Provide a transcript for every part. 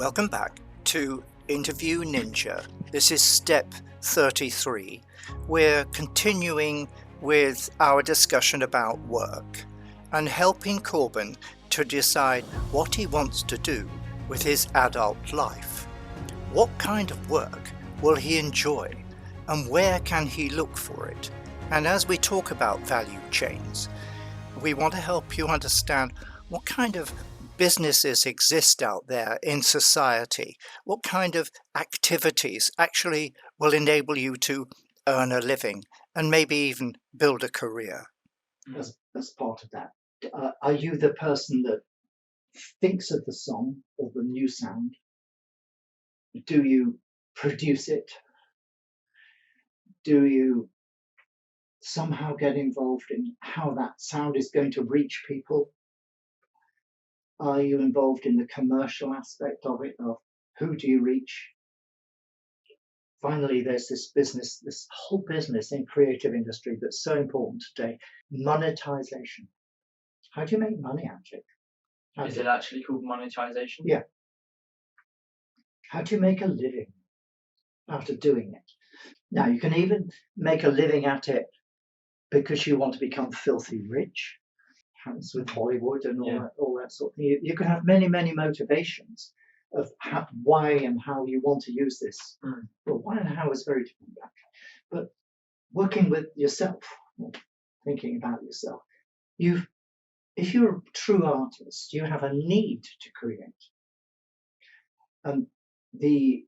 Welcome back to Interview Ninja. This is step 33. We're continuing with our discussion about work and helping Corbin to decide what he wants to do with his adult life. What kind of work will he enjoy and where can he look for it? And as we talk about value chains, we want to help you understand what kind of businesses exist out there in society, what kind of activities actually will enable you to earn a living and maybe even build a career. As part of that, are you the person that thinks of the song or the new sound? Do you produce it? Do you somehow get involved in how that sound is going to reach people? Are you involved in the commercial aspect of it, of who do you reach? Finally, there's this whole business in creative industry that's so important today, monetization. How do you make money out of it? Is it actually called monetization? Yeah. How do you make a living out of doing it? Now, you can even make a living at it because you want to become filthy rich. Happens with Hollywood and all that sort of thing. You can have many, many motivations of why and how you want to use this. Well, why and how is very different. But working with yourself, thinking about yourself, if you're a true artist, you have a need to create. And the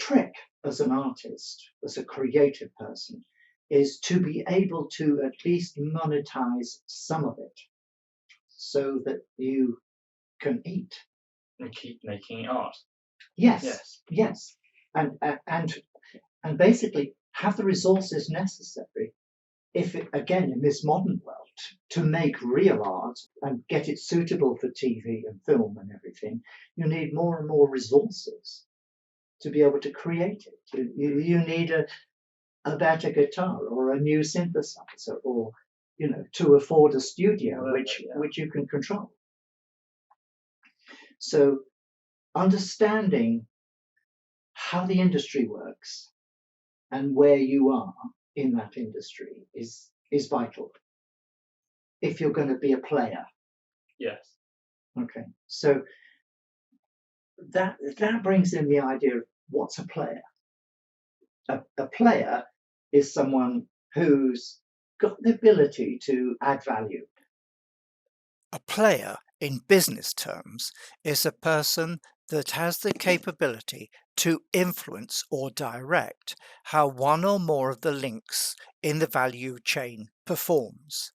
trick as an artist, as a creative person, is to be able to at least monetize some of it so that you can eat. And keep making art. Yes. And basically have the resources necessary, again, in this modern world, to make real art and get it suitable for TV and film and everything, you need more and more resources to be able to create it. You need a better guitar or a new synthesizer, or to afford a studio which you can control. So understanding how the industry works and where you are in that industry is vital if you're going to be a player. Yes. Okay. So that brings in the idea of what's a player. A player is someone who's got the ability to add value. A player, in business terms, is a person that has the capability to influence or direct how one or more of the links in the value chain performs.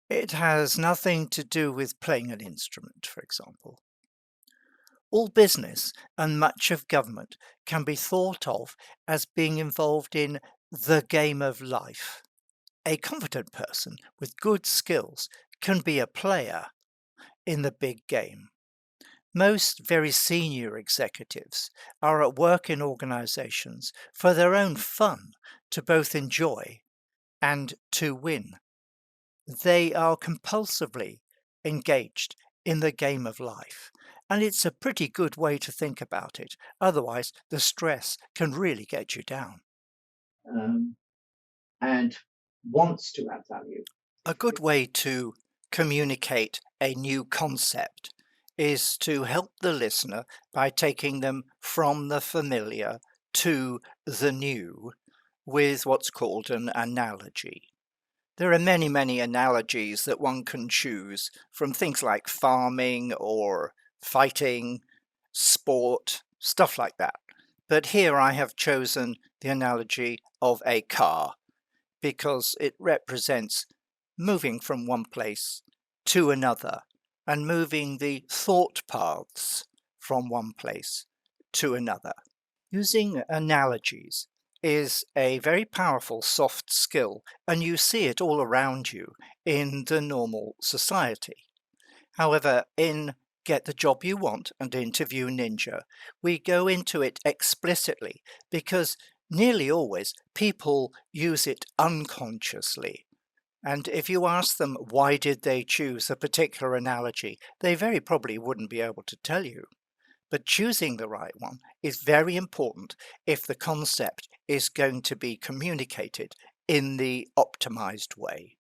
It has nothing to do with playing an instrument, for example. All business and much of government can be thought of as being involved in the game of life. A competent person with good skills can be a player in the big game. Most very senior executives are at work in organizations for their own fun, to both enjoy and to win. They are compulsively engaged in the game of life, and it's a pretty good way to think about it. Otherwise, the stress can really get you down. And wants to add value. A good way to communicate a new concept is to help the listener by taking them from the familiar to the new with what's called an analogy. There are many, many analogies that one can choose, from things like farming or fighting, sport, stuff like that. But here I have chosen the analogy of a car because it represents moving from one place to another and moving the thought paths from one place to another. Using analogies is a very powerful soft skill, and you see it all around you in the normal society. However, in Get the Job You Want and Interview Ninja, we go into it explicitly because nearly always people use it unconsciously. And if you ask them why did they choose a particular analogy, they very probably wouldn't be able to tell you. But choosing the right one is very important if the concept is going to be communicated in the optimized way.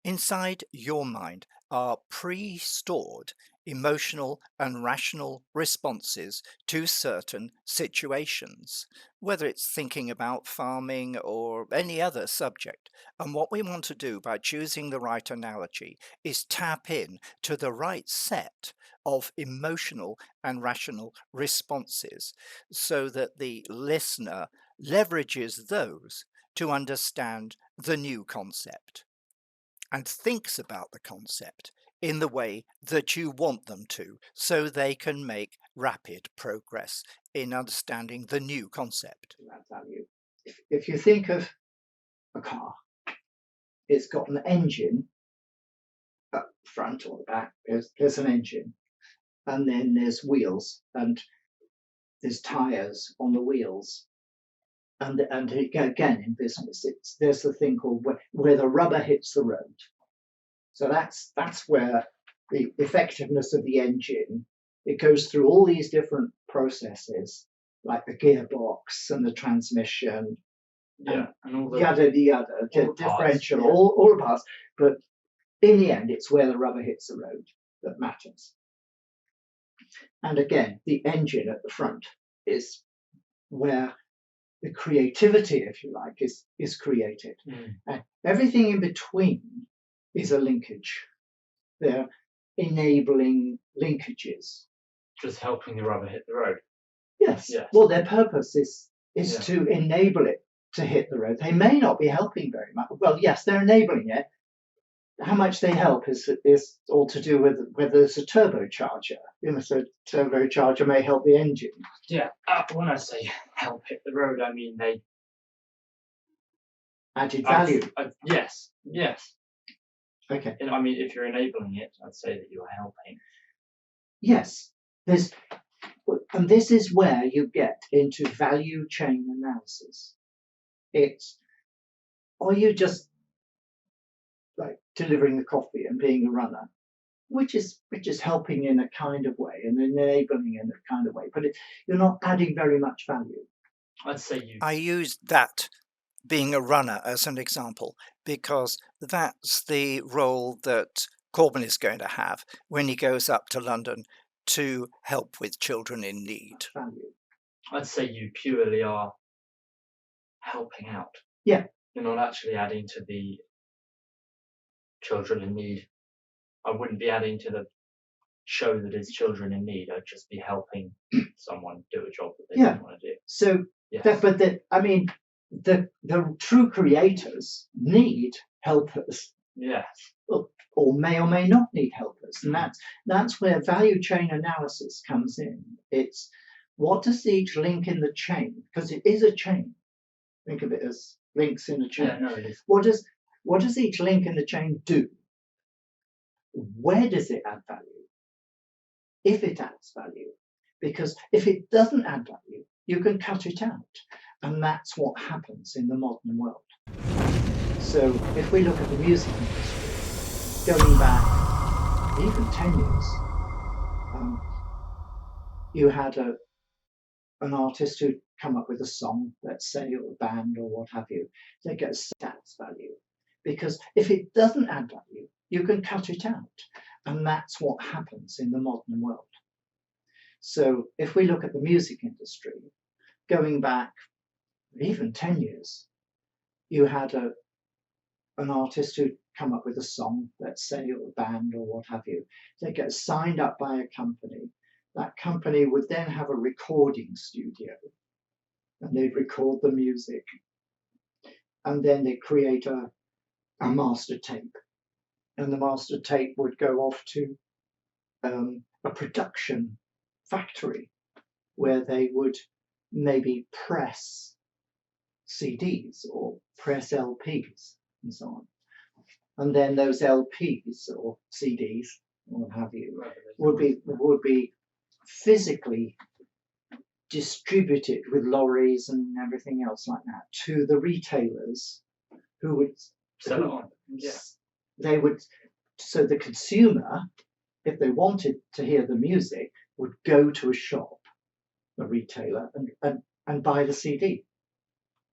Inside your mind are pre-stored emotional and rational responses to certain situations, whether it's thinking about farming or any other subject. And what we want to do by choosing the right analogy is tap in to the right set of emotional and rational responses so that the listener leverages those to understand the new concept and thinks about the concept in the way that you want them to, so they can make rapid progress in understanding the new concept. That value. If you think of a car, it's got an engine up front or the back. There's an engine, and then there's wheels, and there's tires on the wheels. And again, in business, there's the thing called where the rubber hits the road. So that's where the effectiveness of the engine, it goes through all these different processes, like the gearbox and the transmission, and all the yada differential, all the parts. But in the end, it's where the rubber hits the road that matters. And again, the engine at the front is where the creativity, if you like, is created. And everything in between is a linkage. They're enabling linkages. Just helping the rubber hit the road. Yes. Well, their purpose is to enable it to hit the road. They may not be helping very much. Well, yes, they're enabling it. How much they help is all to do with whether it's a turbocharger. So a turbocharger may help the engine. Yeah. When I say help hit the road, I mean they added value. Yes. Okay. And I mean, if you're enabling it, I'd say that you are helping. Yes. And this is where you get into value chain analysis. Are you just like delivering the coffee and being a runner, which is helping in a kind of way and enabling in a kind of way, but you're not adding very much value. I'd say I used that being a runner as an example because that's the role that Corbyn is going to have when he goes up to London to help with children in need. Value. I'd say you purely are helping out. Yeah. You're not actually adding to the children in need. I wouldn't be adding to the show that is children in need. I'd just be helping someone do a job that they don't want to do. So, the true creators need helpers. Yes. Or may not need helpers. And that's where value chain analysis comes in. It's what does each link in the chain, because it is a chain. Think of it as links in a chain. Yeah, no, it is. What does each link in the chain do? Where does it add value? If it adds value. Because if it doesn't add value, you can cut it out. And that's what happens in the modern world. So if we look at the music industry, going back even 10 years, you had an artist who'd come up with a song, let's say, or a band or what have you. They get stats value. Because if it doesn't add value, you can cut it out. And that's what happens in the modern world. So if we look at the music industry, going back even 10 years, you had an artist who'd come up with a song, let's say, or a band or what have you. They get signed up by a company. That company would then have a recording studio and they'd record the music. And then they create a master tape. And the master tape would go off to a production factory where they would maybe press CDs or press LPs and so on. And then those LPs or CDs or what have you would be physically distributed with lorries and everything else like that to the retailers who would sell it on. Yeah. They would, so the consumer, if they wanted to hear the music, would go to a shop, a retailer, and buy the CD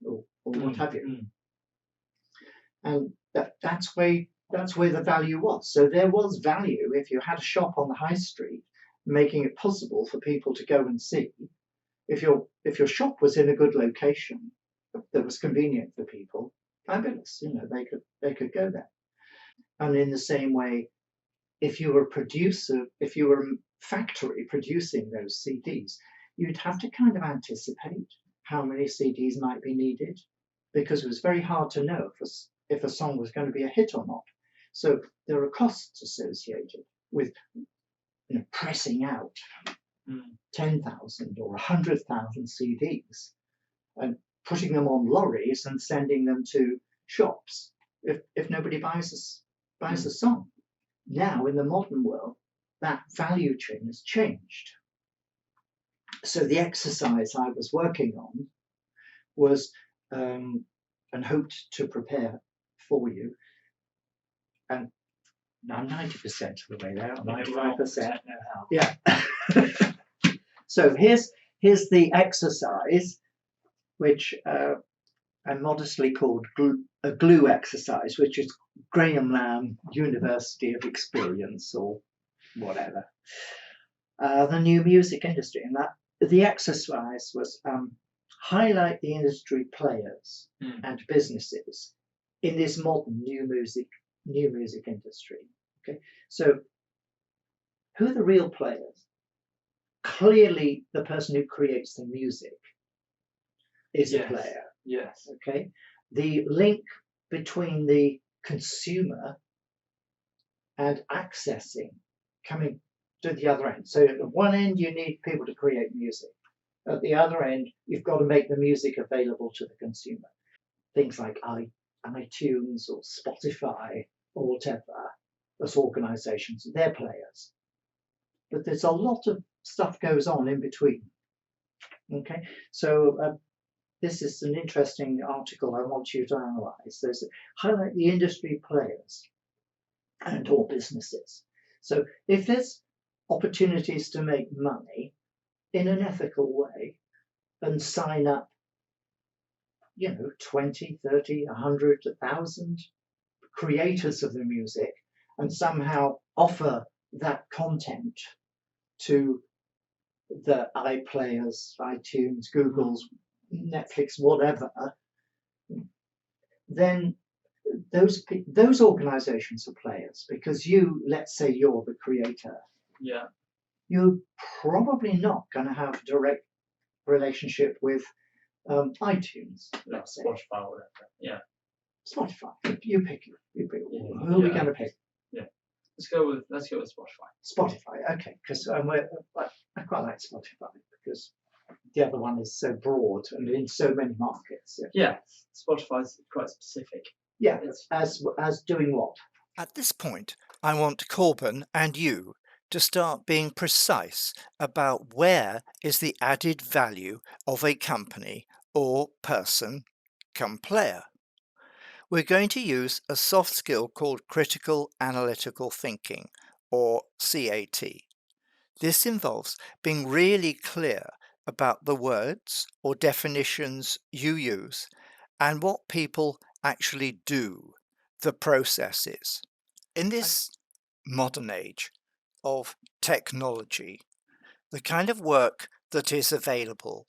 or what have you. And that's where the value was. So there was value if you had a shop on the high street, making it possible for people to go and see. If your shop was in a good location that was convenient for people, fabulous. They could go there. And in the same way, if you were a producer, if you were a factory producing those CDs, you'd have to kind of anticipate how many CDs might be needed, because it was very hard to know if a song was going to be a hit or not. So there are costs associated with pressing out 10,000 or 100,000 CDs and putting them on lorries and sending them to shops if nobody buys a song. Now, in the modern world, that value chain has changed. So the exercise I was working on was, and hoped to prepare for you, and I'm 90% of the way there, 95%. Yeah. So here's the exercise, which I modestly called a glue exercise, which is Graham Lamb University of Experience or whatever. The new music industry, and that the exercise was highlight the industry players and businesses in this modern new music industry. Okay, so who are the real players? Clearly, the person who creates the music is a player. Yes. Okay. The link between the consumer and accessing, coming to the other end. So at one end, you need people to create music. At the other end, you've got to make the music available to the consumer. Things like iTunes or Spotify or whatever, as organizations, they're players. But there's a lot of stuff goes on in between. Okay, so this is an interesting article I want you to analyze. There's highlight the industry players and or businesses. So if there's opportunities to make money in an ethical way and sign up, 20, 30, 100, 1,000 creators of the music and somehow offer that content to the iPlayers, iTunes, Google's, Netflix, whatever, then those organizations are players, because let's say you're the creator. Yeah. You're probably not going to have a direct relationship with iTunes, let's say. Spotify or whatever. Yeah. Spotify. You pick. Who are we going to pick? Yeah. Let's go with Spotify. Spotify, okay, because I quite like Spotify because the other one is so broad and in so many markets. Yeah, Spotify's quite specific. Yeah, as doing what? At this point, I want Corbin and you to start being precise about where is the added value of a company or person come player. We're going to use a soft skill called critical analytical thinking, or CAT. This involves being really clear about the words or definitions you use and what people actually do, the processes. In this modern age of technology, the kind of work that is available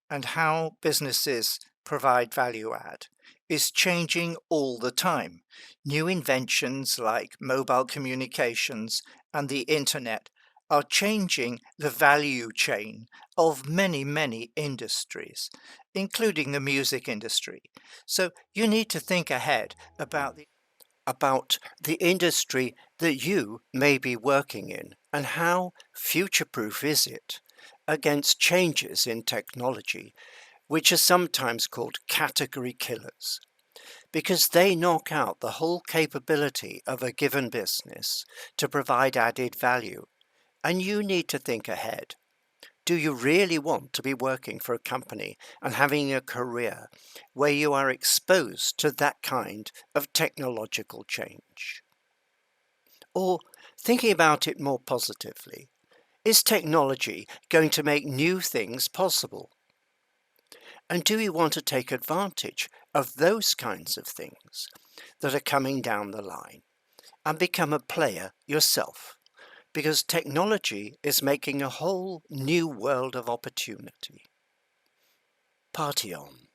and how businesses provide value add is changing all the time. New inventions like mobile communications and the internet are changing the value chain of many, many industries, including the music industry. So you need to think ahead about the industry that you may be working in and how future-proof is it against changes in technology, which are sometimes called category killers, because they knock out the whole capability of a given business to provide added value. And you need to think ahead. Do you really want to be working for a company and having a career where you are exposed to that kind of technological change? Or, thinking about it more positively, Is technology going to make new things possible? And do you want to take advantage of those kinds of things that are coming down the line and become a player yourself? Because technology is making a whole new world of opportunity. Party on.